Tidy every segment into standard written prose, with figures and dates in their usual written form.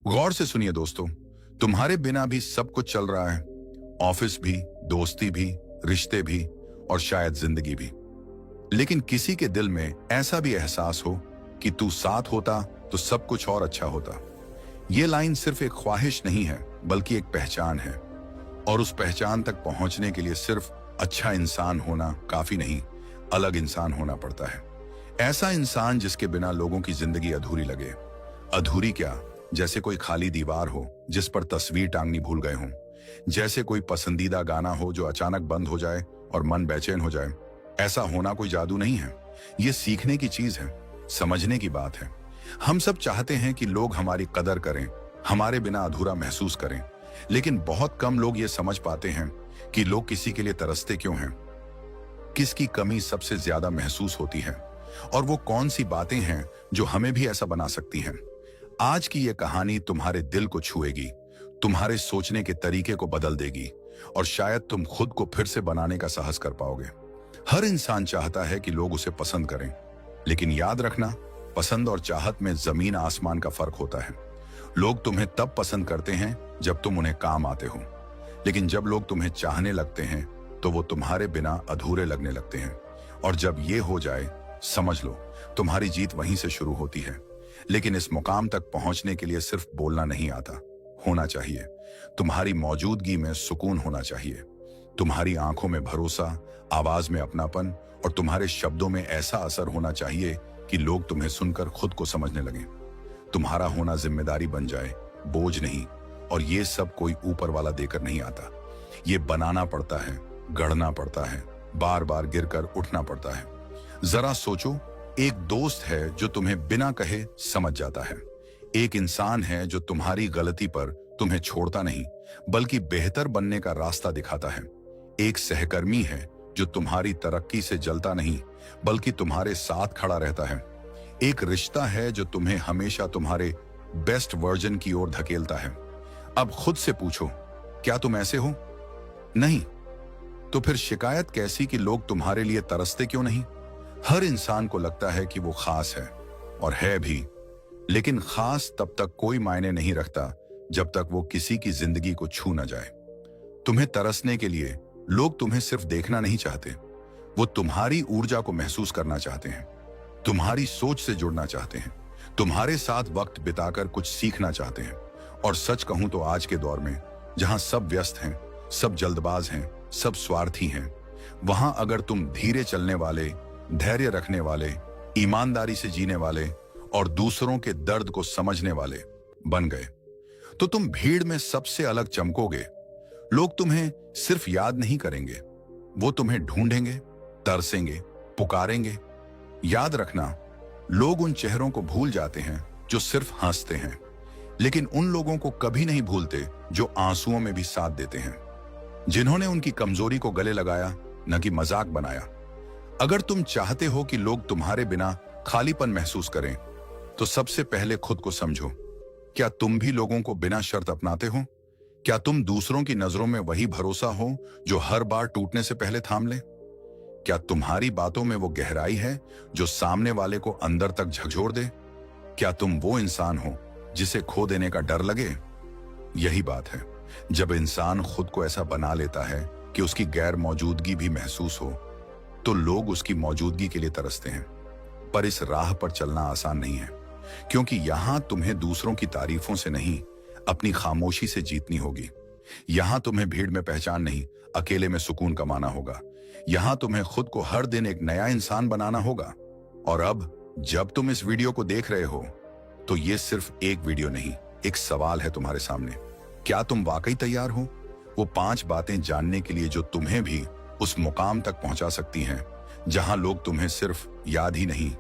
गौर से सुनिए दोस्तों, तुम्हारे बिना भी सब कुछ चल रहा है। ऑफिस भी, दोस्ती भी, रिश्ते भी और शायद जिंदगी भी। लेकिन किसी के दिल में ऐसा भी एहसास हो कि तू साथ होता तो सब कुछ और अच्छा होता। ये लाइन सिर्फ एक ख्वाहिश नहीं है, बल्कि एक पहचान है। और उस पहचान तक पहुंचने के लिए सिर्फ अच्छा इंसान होना काफी नहीं, अलग इंसान होना पड़ता है। ऐसा इंसान जिसके बिना लोगों की जिंदगी अधूरी लगे। अधूरी क्या, जैसे कोई खाली दीवार हो जिस पर तस्वीर टांगनी भूल गए हों, जैसे कोई पसंदीदा गाना हो जो अचानक बंद हो जाए और मन बेचैन हो जाए। ऐसा होना कोई जादू नहीं है, ये सीखने की चीज है, समझने की बात है। हम सब चाहते हैं कि लोग हमारी कदर करें, हमारे बिना अधूरा महसूस करें, लेकिन बहुत कम लोग ये समझ पाते हैं कि लोग किसी के लिए तरसते क्यों हैं, किसकी कमी सबसे ज्यादा महसूस होती है, और वो कौन सी बातें हैं जो हमें भी ऐसा बना सकती हैं। आज की ये कहानी तुम्हारे दिल को छुएगी, तुम्हारे सोचने के तरीके को बदल देगी, और शायद तुम खुद को फिर से बनाने का साहस कर पाओगे। हर इंसान चाहता है कि लोग उसे पसंद करें, लेकिन याद रखना, पसंद और चाहत में जमीन आसमान का फर्क होता है। लोग तुम्हें तब पसंद करते हैं जब तुम उन्हें काम आते हो, लेकिन जब लोग तुम्हें चाहने लगते हैं तो वो तुम्हारे बिना अधूरे लगने लगते हैं। और जब ये हो जाए, समझ लो तुम्हारी जीत वहीं से शुरू होती है। लेकिन इस मुकाम तक पहुंचने के लिए सिर्फ बोलना नहीं आता, होना चाहिए। तुम्हारी मौजूदगी में सुकून होना चाहिए, तुम्हारी आंखों में भरोसा, आवाज में अपनापन, और तुम्हारे शब्दों में ऐसा असर होना चाहिए कि लोग तुम्हें सुनकर खुद को समझने लगें। तुम्हारा होना जिम्मेदारी बन जाए, बोझ नहीं। और ये सब कोई ऊपर वाला देकर नहीं आता, ये बनाना पड़ता है, गढ़ना पड़ता है, बार बार गिरकर उठना पड़ता है। जरा सोचो, एक दोस्त है जो तुम्हें बिना कहे समझ जाता है। एक इंसान है जो तुम्हारी गलती पर तुम्हें छोड़ता नहीं, बल्कि बेहतर बनने का रास्ता दिखाता है। एक सहकर्मी है जो तुम्हारी तरक्की से जलता नहीं, बल्कि तुम्हारे साथ खड़ा रहता है। एक रिश्ता है जो तुम्हें हमेशा तुम्हारे बेस्ट वर्जन की ओर धकेलता है। अब खुद से पूछो, क्या तुम ऐसे हो? नहीं। तो फिर शिकायत कैसी कि लोग तुम्हारे लिए तरसते क्यों नहीं? हर इंसान को लगता है कि वो खास है, और है भी, लेकिन खास तब तक कोई मायने नहीं रखता जब तक वो किसी की जिंदगी को छू न जाए। तुम्हें तरसने के लिए लोग तुम्हें सिर्फ देखना नहीं चाहते, वो तुम्हारी ऊर्जा को महसूस करना चाहते हैं, तुम्हारी सोच से जुड़ना चाहते हैं, तुम्हारे साथ वक्त बिताकर कुछ सीखना चाहते हैं। और सच कहूं तो आज के दौर में, जहां सब व्यस्त हैं, सब जल्दबाज हैं, सब स्वार्थी हैं, वहां अगर तुम धीरे चलने वाले, धैर्य रखने वाले, ईमानदारी से जीने वाले और दूसरों के दर्द को समझने वाले बन गए, तो तुम भीड़ में सबसे अलग चमकोगे। लोग तुम्हें सिर्फ याद नहीं करेंगे, वो तुम्हें ढूंढेंगे, तरसेंगे, पुकारेंगे। याद रखना, लोग उन चेहरों को भूल जाते हैं जो सिर्फ हंसते हैं, लेकिन उन लोगों को कभी नहीं भूलते जो आंसुओं में भी साथ देते हैं, जिन्होंने उनकी कमजोरी को गले लगाया, न कि मजाक बनाया। अगर तुम चाहते हो कि लोग तुम्हारे बिना खालीपन महसूस करें, तो सबसे पहले खुद को समझो। क्या तुम भी लोगों को बिना शर्त अपनाते हो? क्या तुम दूसरों की नजरों में वही भरोसा हो जो हर बार टूटने से पहले थाम ले? क्या तुम्हारी बातों में वो गहराई है जो सामने वाले को अंदर तक झकझोर दे? क्या तुम वो इंसान हो जिसे खो देने का डर लगे? यही बात है, जब इंसान खुद को ऐसा बना लेता है कि उसकी गैर मौजूदगी भी महसूस हो, तो लोग उसकी मौजूदगी के लिए तरसते हैं। पर इस राह पर चलना आसान नहीं है, क्योंकि यहां तुम्हें दूसरों की तारीफों से नहीं, अपनी खामोशी से जीतनी होगी। यहां तुम्हें भीड़ में पहचान नहीं, अकेले में सुकून कमाना होगा। यहां तुम्हें खुद को हर दिन एक नया इंसान बनाना होगा। और अब जब तुम इस वीडियो को देख रहे हो, तो ये सिर्फ एक वीडियो नहीं, एक सवाल है तुम्हारे सामने। क्या तुम वाकई तैयार हो वो 5 बातें जानने के लिए जो तुम्हें भी उस मुकाम तक पहुंचा सकती हैं जहां लोग तुम्हें सिर्फ याद ही नहीं,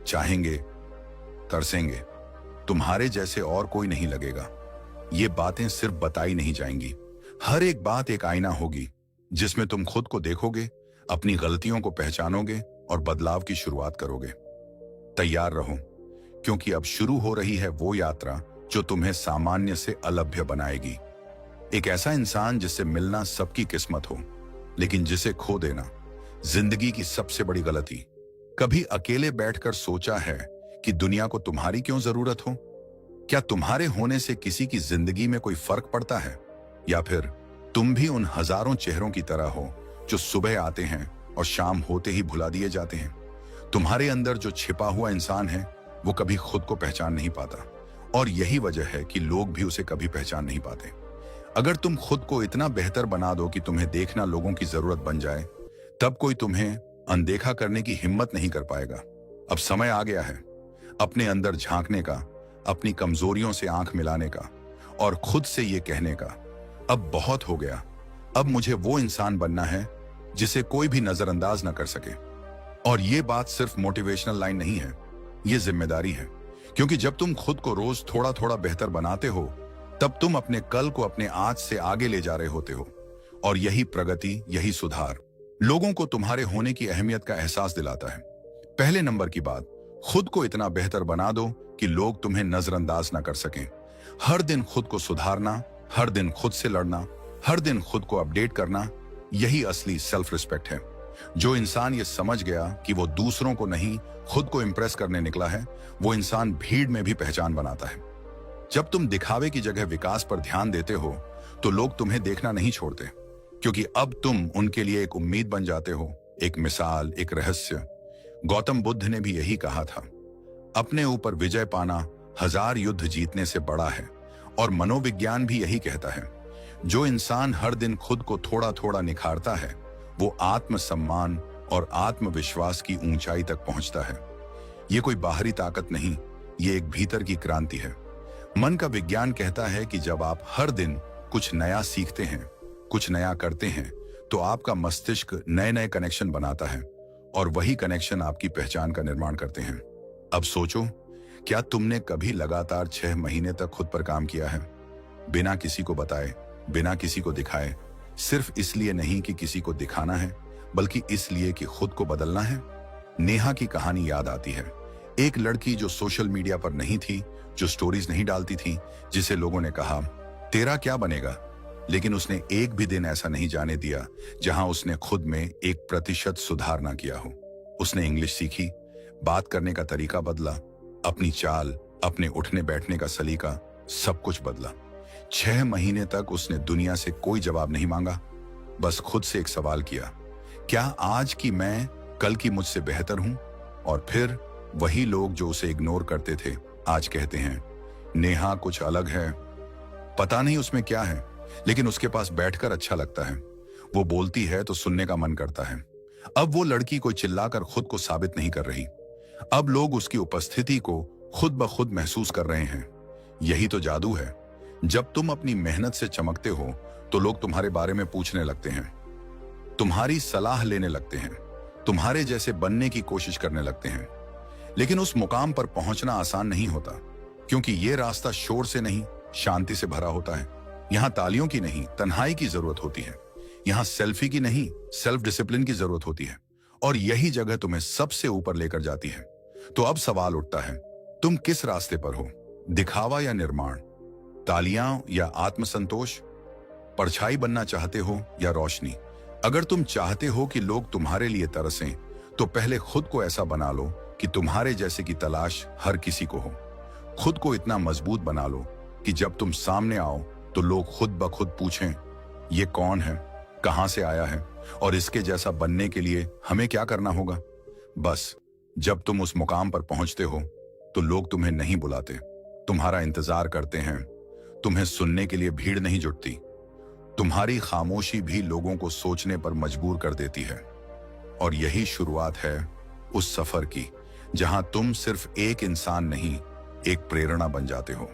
चाहेंगे, तरसेंगे। तुम्हारे जैसे और कोई नहीं लगेगा। ये बातें सिर्फ बताई नहीं जाएंगी, हर एक बात एक आईना होगी जिसमें तुम खुद को देखोगे, अपनी गलतियों को पहचानोगे और बदलाव की शुरुआत करोगे। तैयार रहो, क्योंकि अब शुरू हो रही है वो यात्रा जो तुम्हें सामान्य से अलभ्य बनाएगी। एक ऐसा इंसान जिससे मिलना सबकी किस्मत हो, लेकिन जिसे खो देना जिंदगी की सबसे बड़ी गलती। कभी अकेले बैठकर सोचा है कि दुनिया को तुम्हारी क्यों जरूरत हो? क्या तुम्हारे होने से किसी की जिंदगी में कोई फर्क पड़ता है, या फिर तुम भी उन हजारों चेहरों की तरह हो जो सुबह आते हैं और शाम होते ही भुला दिए जाते हैं? तुम्हारे अंदर जो छिपा हुआ इंसान है वो कभी खुद को पहचान नहीं पाता, और यही वजह है कि लोग भी उसे कभी पहचान नहीं पाते। अगर तुम खुद को इतना बेहतर बना दो कि तुम्हें देखना लोगों की जरूरत बन जाए, तब कोई तुम्हें अनदेखा करने की हिम्मत नहीं कर पाएगा। अब समय आ गया है अपने अंदर झांकने का, अपनी कमजोरियों से आंख मिलाने का, और खुद से ये कहने का, अब बहुत हो गया, अब मुझे वो इंसान बनना है जिसे कोई भी नजरअंदाज न कर सके। और ये बात सिर्फ मोटिवेशनल लाइन नहीं है, ये जिम्मेदारी है। क्योंकि जब तुम खुद को रोज थोड़ा थोड़ा बेहतर बनाते हो, तब तुम अपने कल को अपने आज से आगे ले जा रहे होते हो। और यही प्रगति, यही सुधार लोगों को तुम्हारे होने की अहमियत का एहसास दिलाता है। पहले नंबर की बात, खुद को इतना बेहतर बना दो कि लोग तुम्हें नजरअंदाज ना कर सकें। हर दिन खुद को सुधारना, हर दिन खुद से लड़ना, हर दिन खुद को अपडेट करना, यही असली सेल्फ रिस्पेक्ट है। जो इंसान ये समझ गया कि वो दूसरों को नहीं खुद को इंप्रेस करने निकला है, वो इंसान भीड़ में भी पहचान बनाता है। जब तुम दिखावे की जगह विकास पर ध्यान देते हो, तो लोग तुम्हें देखना नहीं छोड़ते, क्योंकि अब तुम उनके लिए एक उम्मीद बन जाते हो, एक मिसाल, एक रहस्य। गौतम बुद्ध ने भी यही कहा था, अपने ऊपर विजय पाना 1000 युद्ध जीतने से बड़ा है। और मनोविज्ञान भी यही कहता है, जो इंसान हर दिन खुद को थोड़ा थोड़ा निखारता है, वो आत्मसम्मान और आत्मविश्वास की ऊंचाई तक पहुंचता है। ये कोई बाहरी ताकत नहीं, ये एक भीतर की क्रांति है। मन का विज्ञान कहता है कि जब आप हर दिन कुछ नया सीखते हैं, कुछ नया करते हैं, तो आपका मस्तिष्क नए नए कनेक्शन बनाता है, और वही कनेक्शन आपकी पहचान का निर्माण करते हैं। अब सोचो, क्या तुमने कभी लगातार 6 महीने तक खुद पर काम किया है, बिना किसी को बताए, बिना किसी को दिखाए, सिर्फ इसलिए नहीं कि किसी को दिखाना है, बल्कि इसलिए कि खुद को बदलना है? नेहा की कहानी याद आती है। एक लड़की जो सोशल मीडिया पर नहीं थी, जो स्टोरीज नहीं डालती थी, जिसे लोगों ने कहा तेरा क्या बनेगा, लेकिन उसने एक भी दिन ऐसा नहीं जाने दिया जहां उसने खुद में 1% सुधार ना किया हो। उसने इंग्लिश सीखी, बात करने का तरीका बदला, अपनी चाल, अपने उठने बैठने का सलीका, सब कुछ बदला। 6 महीने तक उसने दुनिया से कोई जवाब नहीं मांगा, बस खुद से एक सवाल किया, क्या आज की मैं कल की मुझसे बेहतर हूं? और फिर वही लोग जो उसे इग्नोर करते थे, आज कहते हैं नेहा कुछ अलग है। पता नहीं उसमें क्या है, लेकिन उसके पास बैठकर अच्छा लगता है। वो बोलती है तो सुनने का मन करता है। अब वो लड़की कोई चिल्लाकर खुद को साबित नहीं कर रही, अब लोग उसकी उपस्थिति को खुद ब खुद महसूस कर रहे हैं। यही तो जादू है। जब तुम अपनी मेहनत से चमकते हो, तो लोग तुम्हारे बारे में पूछने लगते हैं, तुम्हारी सलाह लेने लगते हैं, तुम्हारे जैसे बनने की कोशिश करने लगते हैं। लेकिन उस मुकाम पर पहुंचना आसान नहीं होता, क्योंकि ये रास्ता शोर से नहीं, शांति से भरा होता है। यहाँ तालियों की नहीं, तन्हाई की जरूरत होती है। यहाँ सेल्फी की नहीं, सेल्फ डिसिप्लिन की जरूरत होती है। और यही जगह तुम्हें सबसे ऊपर लेकर जाती है। तो अब सवाल उठता है, तुम किस रास्ते पर हो? दिखावा या निर्माण? तालियां या आत्मसंतोष? परछाई बनना चाहते हो या रोशनी? अगर तुम चाहते हो कि लोग तुम्हारे लिए तरसें, तो पहले खुद को ऐसा बना लो कि तुम्हारे जैसे की तलाश हर किसी को हो। खुद को इतना मजबूत बना लो कि जब तुम सामने आओ तो लोग खुद ब खुद पूछें, ये कौन है, कहां से आया है, और इसके जैसा बनने के लिए हमें क्या करना होगा? बस जब तुम उस मुकाम पर पहुंचते हो, तो लोग तुम्हें नहीं बुलाते, तुम्हारा इंतजार करते हैं। तुम्हें सुनने के लिए भीड़ नहीं जुटती। तुम्हारी खामोशी भी लोगों को सोचने पर मजबूर कर देती है। और यही शुरुआत है उस सफर की, जहां तुम सिर्फ एक इंसान नहीं, एक प्रेरणा बन जाते हो।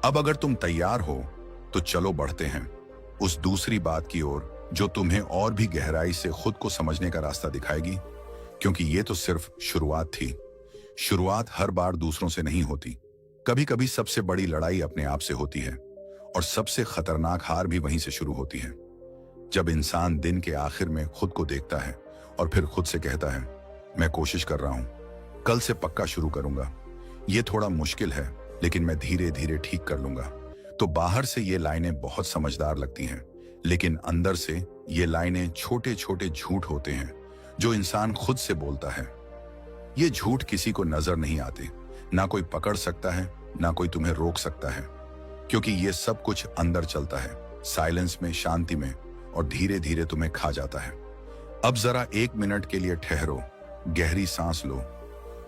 अब अगर तुम तैयार हो, तो चलो बढ़ते हैं उस दूसरी बात की ओर, जो तुम्हें और भी गहराई से खुद को समझने का रास्ता दिखाएगी। क्योंकि ये तो सिर्फ शुरुआत थी। शुरुआत हर बार दूसरों से नहीं होती। कभी कभी सबसे बड़ी लड़ाई अपने आप से होती है, और सबसे खतरनाक हार भी वहीं से शुरू होती है। जब इंसान दिन के आखिर में खुद को देखता है और फिर खुद से कहता है, मैं कोशिश कर रहा हूं, कल से पक्का शुरू करूंगा, ये थोड़ा मुश्किल है लेकिन मैं धीरे धीरे ठीक कर लूंगा। तो बाहर से ये लाइनें बहुत समझदार लगती हैं, लेकिन अंदर से ये लाइनें छोटे छोटे झूठ होते हैं जो इंसान खुद से बोलता है। ये झूठ किसी को नजर नहीं आते, ना कोई पकड़ सकता है, ना कोई तुम्हें रोक सकता है, क्योंकि ये सब कुछ अंदर चलता है, साइलेंस में, शांति में, और धीरे धीरे तुम्हें खा जाता है। अब जरा 1 मिनट के लिए ठहरो, गहरी सांस लो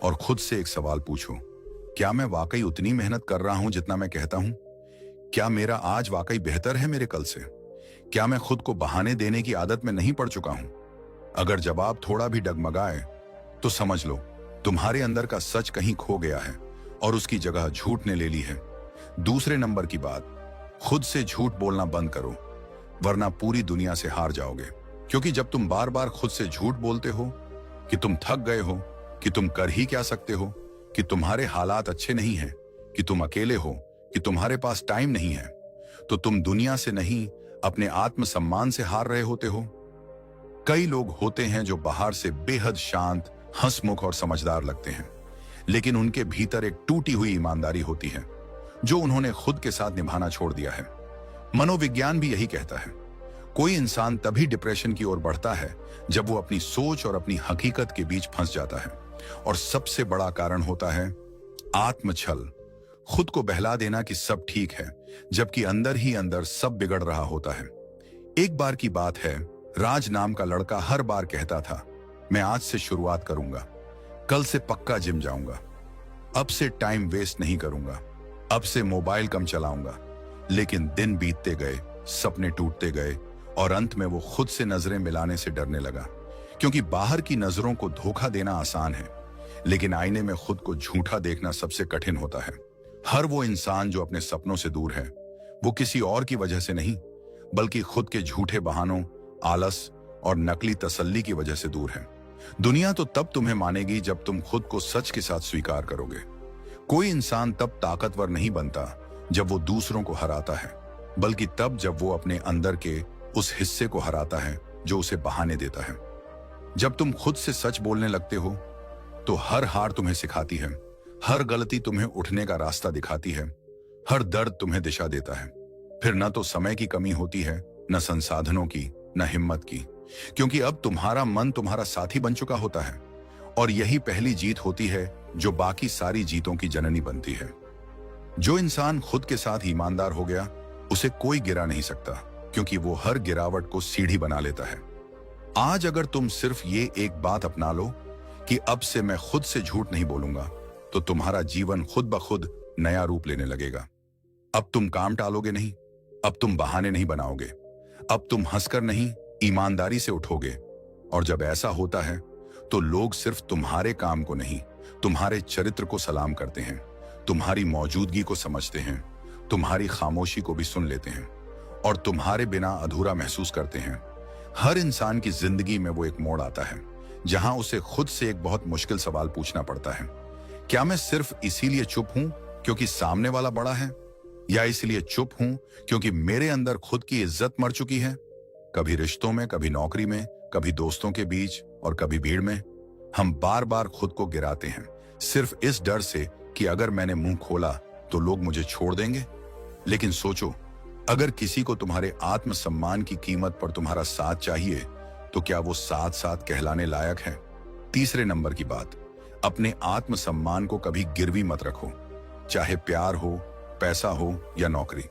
और खुद से एक सवाल पूछो, क्या मैं वाकई उतनी मेहनत कर रहा हूं जितना मैं कहता हूं? क्या मेरा आज वाकई बेहतर है मेरे कल से? क्या मैं खुद को बहाने देने की आदत में नहीं पड़ चुका हूं? अगर जवाब थोड़ा भी डगमगाए तो समझ लो तुम्हारे अंदर का सच कहीं खो गया है और उसकी जगह झूठ ने ले ली है। दूसरे नंबर की बात, खुद से झूठ बोलना बंद करो, वरना पूरी दुनिया से हार जाओगे। क्योंकि जब तुम बार बार खुद से झूठ बोलते हो कि तुम थक गए हो, कि तुम कर ही क्या सकते हो, कि तुम्हारे हालात अच्छे नहीं हैं, कि तुम अकेले हो, कि तुम्हारे पास टाइम नहीं है, तो तुम दुनिया से नहीं अपने आत्मसम्मान से हार रहे होते हो। कई लोग होते हैं जो बाहर से बेहद शांत, हंसमुख और समझदार लगते हैं, लेकिन उनके भीतर एक टूटी हुई ईमानदारी होती है जो उन्होंने खुद के साथ निभाना छोड़ दिया है। मनोविज्ञान भी यही कहता है, कोई इंसान तभी डिप्रेशन की ओर बढ़ता है जब वो अपनी सोच और अपनी हकीकत के बीच फंस जाता है। और सबसे बड़ा कारण होता है आत्मछल, खुद को बहला देना कि सब ठीक है, जबकि अंदर ही अंदर सब बिगड़ रहा होता है। एक बार की बात है, राज नाम का लड़का हर बार कहता था, मैं आज से शुरुआत करूंगा, कल से पक्का जिम जाऊंगा, अब से टाइम वेस्ट नहीं करूंगा, अब से मोबाइल कम चलाऊंगा। लेकिन दिन बीतते गए, सपने टूटते गए और अंत में वो खुद से नजरें मिलाने से डरने लगा। क्योंकि बाहर की नजरों को धोखा देना आसान है, लेकिन आईने में खुद को झूठा देखना सबसे कठिन होता है। हर वो इंसान जो अपने सपनों से दूर है, वो किसी और की वजह से नहीं, बल्कि खुद के झूठे बहानों, आलस और नकली तसल्ली की वजह से दूर है। दुनिया तो तब तुम्हें मानेगी जब तुम खुद को सच के साथ स्वीकार करोगे। कोई इंसान तब ताकतवर नहीं बनता जब वो दूसरों को हराता है, बल्कि तब जब वो अपने अंदर के उस हिस्से को हराता है जो उसे बहाने देता है। जब तुम खुद से सच बोलने लगते हो तो हर हार तुम्हें सिखाती है, हर गलती तुम्हें उठने का रास्ता दिखाती है, हर दर्द तुम्हें दिशा देता है। फिर न तो समय की कमी होती है, न संसाधनों की, न हिम्मत की, क्योंकि अब तुम्हारा मन तुम्हारा साथी बन चुका होता है। और यही पहली जीत होती है जो बाकी सारी जीतों की जननी बनती है। जो इंसान खुद के साथ ईमानदार हो गया, उसे कोई गिरा नहीं सकता, क्योंकि वो हर गिरावट को सीढ़ी बना लेता है। आज अगर तुम सिर्फ ये एक बात अपना लो कि अब से मैं खुद से झूठ नहीं बोलूंगा, तो तुम्हारा जीवन खुद ब खुद नया रूप लेने लगेगा। अब तुम काम टालोगे नहीं, अब तुम बहाने नहीं बनाओगे, अब तुम हंसकर नहीं, ईमानदारी से उठोगे। और जब ऐसा होता है तो लोग सिर्फ तुम्हारे काम को नहीं, तुम्हारे चरित्र को सलाम करते हैं, तुम्हारी मौजूदगी को समझते हैं, तुम्हारी खामोशी को भी सुन लेते हैं और तुम्हारे बिना अधूरा महसूस करते हैं। हर इंसान की जिंदगी में वो एक मोड़ आता है जहां उसे खुद से एक बहुत मुश्किल सवाल पूछना पड़ता है, क्या मैं सिर्फ इसीलिए चुप हूं क्योंकि सामने वाला बड़ा है, या इसलिए चुप हूं क्योंकि मेरे अंदर खुद की इज्जत मर चुकी है? कभी रिश्तों में, कभी नौकरी में, कभी दोस्तों के बीच और कभी भीड़ में हम बार बार खुद को गिराते हैं, सिर्फ इस डर से कि अगर मैंने मुंह खोला तो लोग मुझे छोड़ देंगे। लेकिन सोचो, अगर किसी को तुम्हारे आत्मसम्मान की कीमत पर तुम्हारा साथ चाहिए, तो क्या वो साथ साथ कहलाने लायक है? तीसरे नंबर की बात, अपने आत्मसम्मान को कभी गिरवी मत रखो, चाहे प्यार हो, पैसा हो या नौकरी।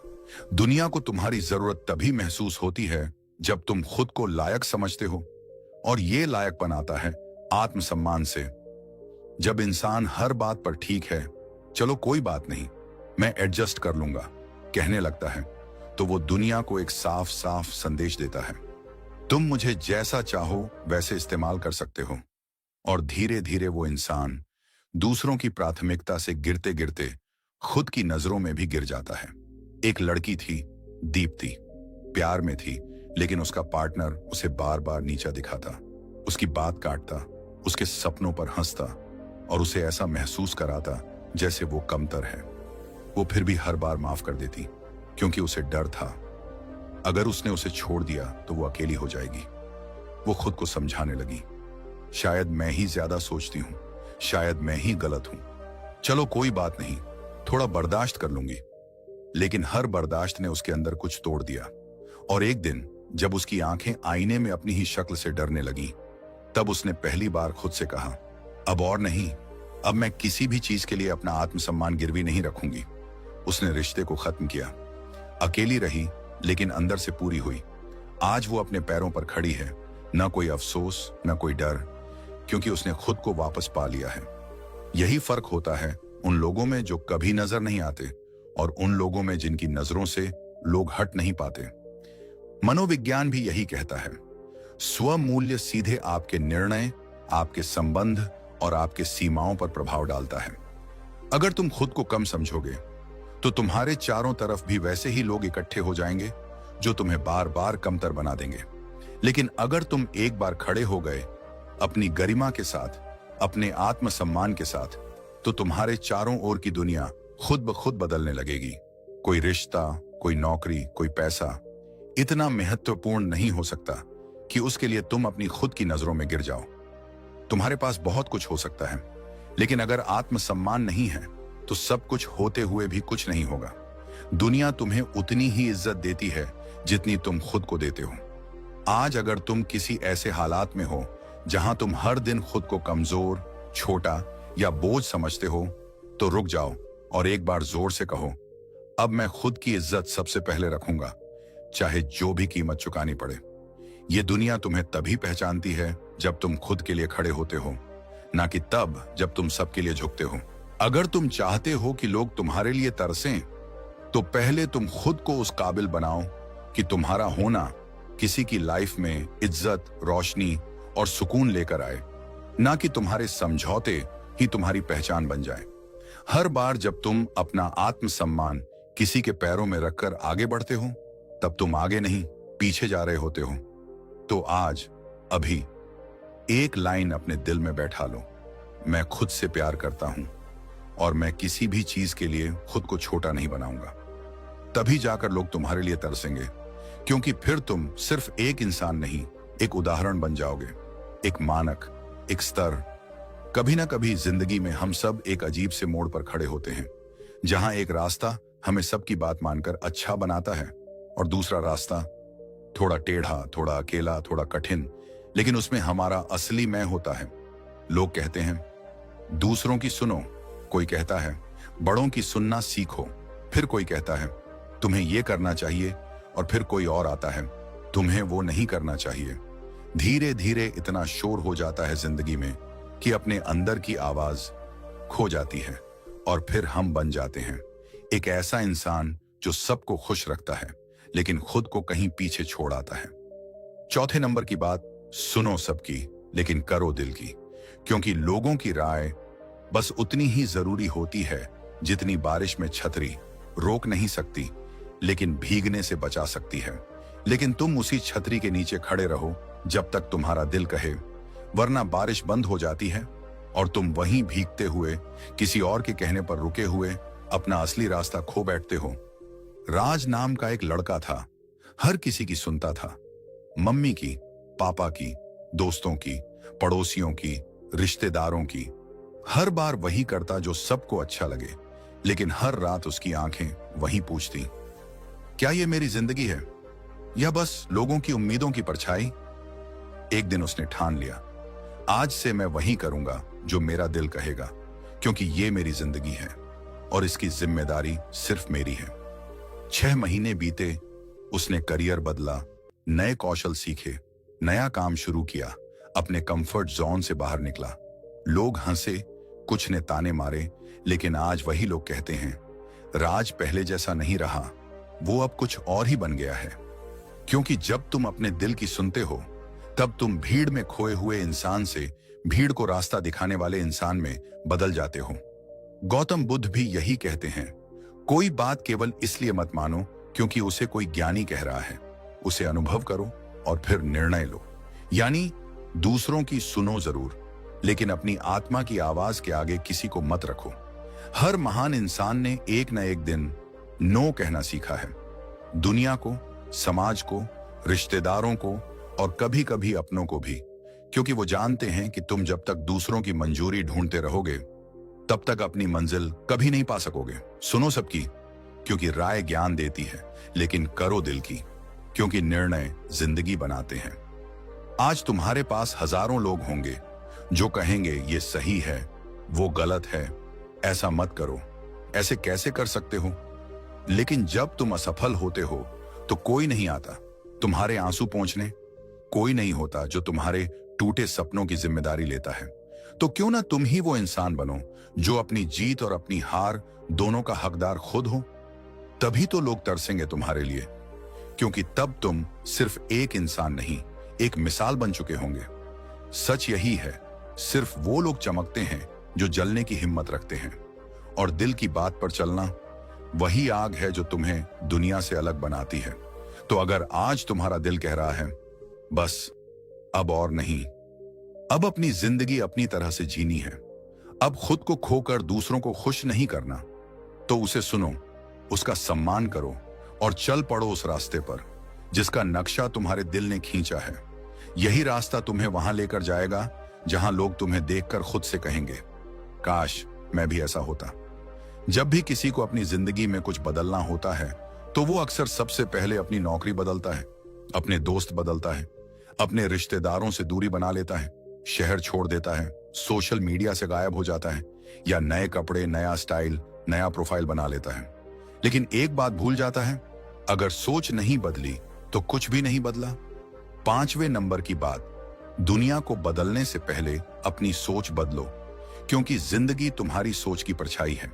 दुनिया को तुम्हारी जरूरत तभी महसूस होती है जब तुम खुद को लायक समझते हो, और ये लायकपन आता है आत्मसम्मान से। जब इंसान हर बात पर ठीक है, चलो कोई बात नहीं, मैं एडजस्ट कर लूंगा, कहने लगता है, तो वो दुनिया को एक साफ साफ संदेश देता है, तुम मुझे जैसा चाहो वैसे इस्तेमाल कर सकते हो। और धीरे धीरे वो इंसान दूसरों की प्राथमिकता से गिरते गिरते खुद की नजरों में भी गिर जाता है। एक लड़की थी, दीप्ति, प्यार में थी, लेकिन उसका पार्टनर उसे बार बार नीचा दिखाता, उसकी बात काटता, उसके सपनों पर हंसता और उसे ऐसा महसूस कराता जैसे वो कमतर है। वो फिर भी हर बार माफ कर देती, क्योंकि उसे डर था अगर उसने उसे छोड़ दिया तो वो अकेली हो जाएगी। वो खुद को समझाने लगी, शायद मैं ही ज्यादा सोचती हूं, शायद मैं ही गलत हूं, चलो कोई बात नहीं, थोड़ा बर्दाश्त कर लूंगी। लेकिन हर बर्दाश्त ने उसके अंदर कुछ तोड़ दिया, और एक दिन जब उसकी आंखें आईने में अपनी ही शक्ल से डरने लगी, तब उसने पहली बार खुद से कहा, अब और नहीं, अब मैं किसी भी चीज के लिए अपना आत्मसम्मान गिरवी नहीं रखूंगी। उसने रिश्ते को खत्म किया। अकेली रही, लेकिन अंदर से पूरी हुई। आज वो अपने पैरों पर खड़ी है, न कोई अफसोस न कोई डर, क्योंकि उसने खुद को वापस पा लिया है। यही फर्क होता है उन लोगों में जो कभी नजर नहीं आते और उन लोगों में जिनकी नजरों से लोग हट नहीं पाते। मनोविज्ञान भी यही कहता है, स्वमूल्य सीधे आपके निर्णय, आपके संबंध और आपके सीमाओं पर प्रभाव डालता है। अगर तुम खुद को कम समझोगे तो तुम्हारे चारों तरफ भी वैसे ही लोग इकट्ठे हो जाएंगे जो तुम्हें बार बार कमतर बना देंगे। लेकिन अगर तुम एक बार खड़े हो गए अपनी गरिमा के साथ, अपने आत्मसम्मान के साथ, तो तुम्हारे चारों ओर की दुनिया खुद ब खुद बदलने लगेगी। कोई रिश्ता, कोई नौकरी, कोई पैसा इतना महत्वपूर्ण नहीं हो सकता कि उसके लिए तुम अपनी खुद की नजरों में गिर जाओ। तुम्हारे पास बहुत कुछ हो सकता है, लेकिन अगर आत्मसम्मान नहीं है तो सब कुछ होते हुए भी कुछ नहीं होगा। दुनिया तुम्हें उतनी ही इज्जत देती है जितनी तुम खुद को देते हो। आज अगर तुम किसी ऐसे हालात में हो जहां तुम हर दिन खुद को कमजोर, छोटा या बोझ समझते हो, तो रुक जाओ और एक बार जोर से कहो, अब मैं खुद की इज्जत सबसे पहले रखूंगा, चाहे जो भी कीमत चुकानी पड़े। ये दुनिया तुम्हें तभी पहचानती है जब तुम खुद के लिए खड़े होते हो, ना कि तब जब तुम सबके लिए झुकते हो। अगर तुम चाहते हो कि लोग तुम्हारे लिए तरसें, तो पहले तुम खुद को उस काबिल बनाओ कि तुम्हारा होना किसी की लाइफ में इज्जत, रोशनी और सुकून लेकर आए, ना कि तुम्हारे समझौते ही तुम्हारी पहचान बन जाए। हर बार जब तुम अपना आत्मसम्मान किसी के पैरों में रखकर आगे बढ़ते हो, तब तुम आगे नहीं पीछे जा रहे होते हो। तो आज, अभी एक लाइन अपने दिल में बैठा लो, मैं खुद से प्यार करता हूं और मैं किसी भी चीज के लिए खुद को छोटा नहीं बनाऊंगा। तभी जाकर लोग तुम्हारे लिए तरसेंगे, क्योंकि फिर तुम सिर्फ एक इंसान नहीं, एक उदाहरण बन जाओगे, एक मानक, एक स्तर। कभी ना कभी जिंदगी में हम सब एक अजीब से मोड़ पर खड़े होते हैं, जहां एक रास्ता हमें सबकी बात मानकर अच्छा बनाता है और दूसरा रास्ता थोड़ा टेढ़ा, थोड़ा अकेला, थोड़ा कठिन, लेकिन उसमें हमारा असली मैं होता है। लोग कहते हैं दूसरों की सुनो, कोई कहता है बड़ों की सुनना सीखो, फिर कोई कहता है तुम्हें यह करना चाहिए, और फिर कोई और आता है तुम्हें वो नहीं करना चाहिए। धीरे धीरे इतना शोर हो जाता है जिंदगी में कि अपने अंदर की आवाज खो जाती है, और फिर हम बन जाते हैं एक ऐसा इंसान जो सबको खुश रखता है लेकिन खुद को कहीं पीछे छोड़ आता है। चौथे नंबर की बात, सुनो सबकी लेकिन करो दिल की, क्योंकि लोगों की राय बस उतनी ही जरूरी होती है जितनी बारिश में छतरी रोक नहीं सकती लेकिन भीगने से बचा सकती है। लेकिन तुम उसी छतरी के नीचे खड़े रहो जब तक तुम्हारा दिल कहे, वरना बारिश बंद हो जाती है और तुम वहीं भीगते हुए, किसी और के कहने पर रुके हुए अपना असली रास्ता खो बैठते हो। राज नाम का एक लड़का था, हर किसी की सुनता था, मम्मी की, पापा की, दोस्तों की, पड़ोसियों की, रिश्तेदारों की। हर बार वही करता जो सबको अच्छा लगे, लेकिन हर रात उसकी आंखें वही पूछती, क्या ये मेरी जिंदगी है या बस लोगों की उम्मीदों की परछाई? एक दिन उसने ठान लिया, आज से मैं वही करूंगा जो मेरा दिल कहेगा, क्योंकि ये मेरी जिंदगी है और इसकी जिम्मेदारी सिर्फ मेरी है। 6 महीने बीते, उसने करियर बदला, नए कौशल सीखे, नया काम शुरू किया, अपने कंफर्ट जोन से बाहर निकला। लोग हंसे, कुछ ने ताने मारे, लेकिन आज वही लोग कहते हैं राज पहले जैसा नहीं रहा, वो अब कुछ और ही बन गया है। क्योंकि जब तुम अपने दिल की सुनते हो, तब तुम भीड़ में खोए हुए इंसान से भीड़ को रास्ता दिखाने वाले इंसान में बदल जाते हो। गौतम बुद्ध भी यही कहते हैं, कोई बात केवल इसलिए मत मानो क्योंकि उसे कोई ज्ञानी कह रहा है, उसे अनुभव करो और फिर निर्णय लो। यानी दूसरों की सुनो जरूर, लेकिन अपनी आत्मा की आवाज के आगे किसी को मत रखो। हर महान इंसान ने एक न एक दिन नो कहना सीखा है, दुनिया को, समाज को, रिश्तेदारों को और कभी कभी अपनों को भी, क्योंकि वो जानते हैं कि तुम जब तक दूसरों की मंजूरी ढूंढते रहोगे तब तक अपनी मंजिल कभी नहीं पा सकोगे। सुनो सबकी, क्योंकि राय ज्ञान देती है, लेकिन करो दिल की, क्योंकि निर्णय जिंदगी बनाते हैं। आज तुम्हारे पास हजारों लोग होंगे जो कहेंगे ये सही है, वो गलत है, ऐसा मत करो, ऐसे कैसे कर सकते हो। लेकिन जब तुम असफल होते हो तो कोई नहीं आता तुम्हारे आंसू पोंछने, कोई नहीं होता जो तुम्हारे टूटे सपनों की जिम्मेदारी लेता है। तो क्यों ना तुम ही वो इंसान बनो जो अपनी जीत और अपनी हार दोनों का हकदार खुद हो। तभी तो लोग तरसेंगे तुम्हारे लिए, क्योंकि तब तुम सिर्फ एक इंसान नहीं, एक मिसाल बन चुके होंगे। सच यही है, सिर्फ वो लोग चमकते हैं जो जलने की हिम्मत रखते हैं, और दिल की बात पर चलना वही आग है जो तुम्हें दुनिया से अलग बनाती है। तो अगर आज तुम्हारा दिल कह रहा है बस अब और नहीं, अब अपनी जिंदगी अपनी तरह से जीनी है, अब खुद को खोकर दूसरों को खुश नहीं करना, तो उसे सुनो, उसका सम्मान करो और चल पड़ो उस रास्ते पर जिसका नक्शा तुम्हारे दिल ने खींचा है। यही रास्ता तुम्हें वहां लेकर जाएगा जहां लोग तुम्हें देखकर खुद से कहेंगे, काश मैं भी ऐसा होता। जब भी किसी को अपनी जिंदगी में कुछ बदलना होता है तो वो अक्सर सबसे पहले अपनी नौकरी बदलता है, अपने दोस्त बदलता है, अपने रिश्तेदारों से दूरी बना लेता है, शहर छोड़ देता है, सोशल मीडिया से गायब हो जाता है, या नए कपड़े, नया स्टाइल, नया प्रोफाइल बना लेता है। लेकिन एक बात भूल जाता है, अगर सोच नहीं बदली तो कुछ भी नहीं बदला। 5वें नंबर की बात, दुनिया को बदलने से पहले अपनी सोच बदलो, क्योंकि जिंदगी तुम्हारी सोच की परछाई है।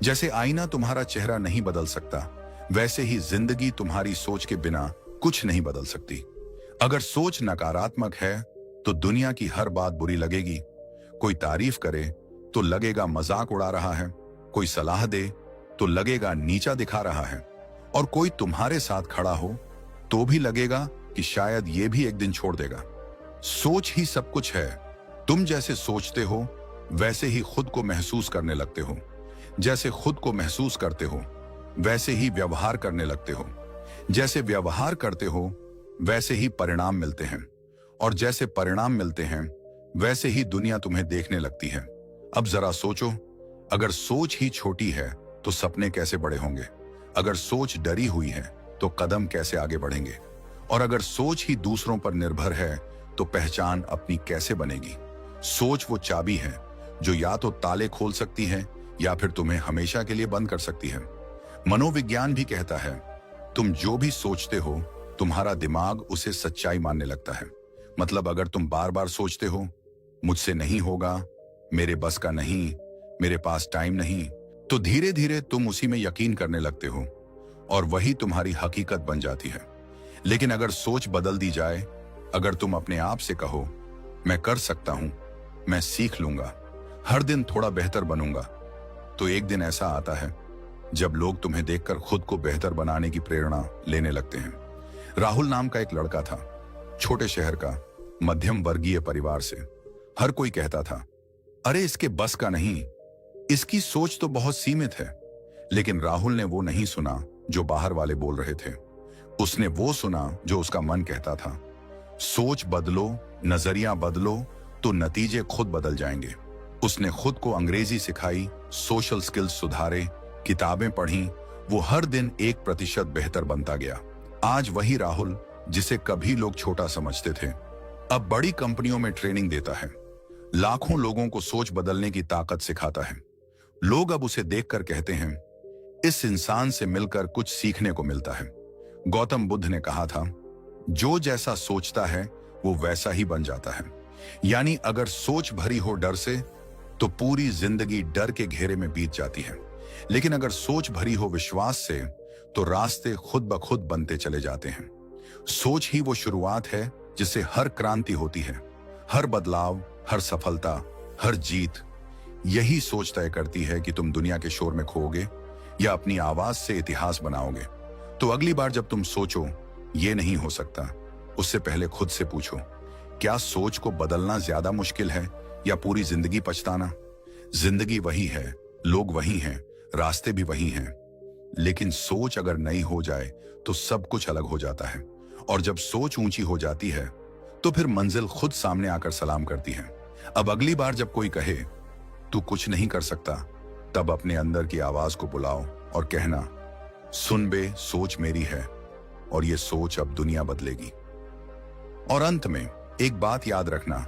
जैसे आईना तुम्हारा चेहरा नहीं बदल सकता, वैसे ही जिंदगी तुम्हारी सोच के बिना कुछ नहीं बदल सकती। अगर सोच नकारात्मक है तो दुनिया की हर बात बुरी लगेगी। कोई तारीफ करे तो लगेगा मजाक उड़ा रहा है, कोई सलाह दे तो लगेगा नीचा दिखा रहा है, और कोई तुम्हारे साथ खड़ा हो तो भी लगेगा कि शायद ये भी एक दिन छोड़ देगा। सोच ही सब कुछ है। तुम जैसे सोचते हो वैसे ही खुद को महसूस करने लगते हो, जैसे खुद को महसूस करते हो वैसे ही व्यवहार करने लगते हो, जैसे व्यवहार करते हो वैसे ही परिणाम मिलते हैं, और जैसे परिणाम मिलते हैं वैसे ही दुनिया तुम्हें देखने लगती है। अब जरा सोचो, अगर सोच ही छोटी है तो सपने कैसे बड़े होंगे, अगर सोच डरी हुई है तो कदम कैसे आगे बढ़ेंगे, और अगर सोच ही दूसरों पर निर्भर है तो पहचान अपनी कैसे बनेगी। सोच वो चाबी है जो या तो ताले खोल सकती है या फिर तुम्हें हमेशा के लिए बंद कर सकती है। मनोविज्ञान भी कहता है, तुम जो भी सोचते हो तुम्हारा दिमाग उसे सच्चाई मानने लगता है। मतलब अगर तुम बार बार सोचते हो मुझसे नहीं होगा, मेरे बस का नहीं, मेरे पास टाइम नहीं, तो धीरे धीरे तुम उसी में यकीन करने लगते हो और वही तुम्हारी हकीकत बन जाती है। लेकिन अगर सोच बदल दी जाए, अगर तुम अपने आप से कहो मैं कर सकता हूं, मैं सीख लूंगा, हर दिन थोड़ा बेहतर बनूंगा, तो एक दिन ऐसा आता है जब लोग तुम्हें देखकर खुद को बेहतर बनाने की प्रेरणा लेने लगते हैं। राहुल नाम का एक लड़का था, छोटे शहर का, मध्यम वर्गीय परिवार से। हर कोई कहता था, अरे इसके बस का नहीं, इसकी सोच तो बहुत सीमित है। लेकिन राहुल ने वो नहीं सुना जो बाहर वाले बोल रहे थे, उसने वो सुना जो उसका मन कहता था। सोच बदलो, नजरिया बदलो तो नतीजे खुद बदल जाएंगे। उसने खुद को अंग्रेजी सिखाई, सोशल स्किल्स सुधारे, किताबें पढ़ी, वो हर दिन 1% बेहतर बनता गया। आज वही राहुल जिसे कभी लोग छोटा समझते थे अब बड़ी कंपनियों में ट्रेनिंग देता है, लाखों लोगों को सोच बदलने की ताकत सिखाता है। लोग अब उसे देखकर कहते हैं, इस इंसान से मिलकर कुछ सीखने को मिलता है। गौतम बुद्ध ने कहा था, जो जैसा सोचता है वो वैसा ही बन जाता है। यानी अगर सोच भरी हो डर से तो पूरी जिंदगी डर के घेरे में बीत जाती है, लेकिन अगर सोच भरी हो विश्वास से तो रास्ते खुद ब खुद बनते चले जाते हैं। सोच ही वो शुरुआत है जिससे हर क्रांति होती है, हर बदलाव, हर सफलता, हर जीत। यही सोच तय करती है कि तुम दुनिया के शोर में खोओगे या अपनी आवाज से इतिहास बनाओगे। तो अगली बार जब तुम सोचो ये नहीं हो सकता, उससे पहले खुद से पूछो, क्या सोच को बदलना ज्यादा मुश्किल है या पूरी जिंदगी पछताना? जिंदगी वही है, लोग वही हैं, रास्ते भी वही हैं, लेकिन सोच अगर नई हो जाए तो सब कुछ अलग हो जाता है। और जब सोच ऊंची हो जाती है तो फिर मंजिल खुद सामने आकर सलाम करती है। अब अगली बार जब कोई कहे तू कुछ नहीं कर सकता, तब अपने अंदर की आवाज को बुलाओ और कहना, सुन बे, सोच मेरी है और ये सोच अब दुनिया बदलेगी। और अंत में एक बात याद रखना,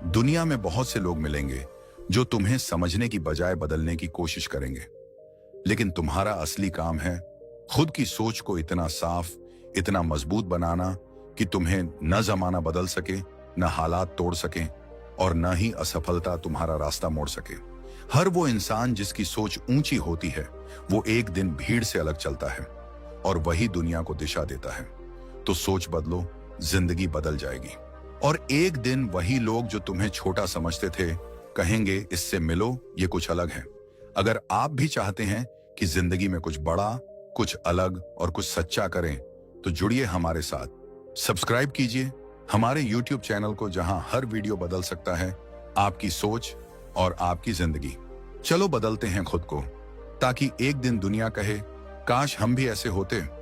दुनिया में बहुत से लोग मिलेंगे जो तुम्हें समझने की बजाय बदलने की कोशिश करेंगे। लेकिन तुम्हारा असली काम है खुद की सोच को इतना साफ, इतना मजबूत बनाना कि तुम्हें न जमाना बदल सके, न हालात तोड़ सके और न ही असफलता तुम्हारा रास्ता मोड़ सके। हर वो इंसान जिसकी सोच ऊंची होती है, वो एक दिन भीड़ से अलग चलता है और वही दुनिया को दिशा देता है। तो सोच बदलो, जिंदगी बदल जाएगी। और एक दिन वही लोग जो तुम्हें छोटा समझते थे कहेंगे, इससे मिलो, ये कुछ अलग है। अगर आप भी चाहते हैं कि जिंदगी में कुछ बड़ा, कुछ अलग और कुछ सच्चा करें, तो जुड़िए हमारे साथ। सब्सक्राइब कीजिए हमारे YouTube चैनल को, जहां हर वीडियो बदल सकता है आपकी सोच और आपकी जिंदगी। चलो बदलते हैं खुद को, ताकि एक दिन दुनिया कहे, काश हम भी ऐसे होते।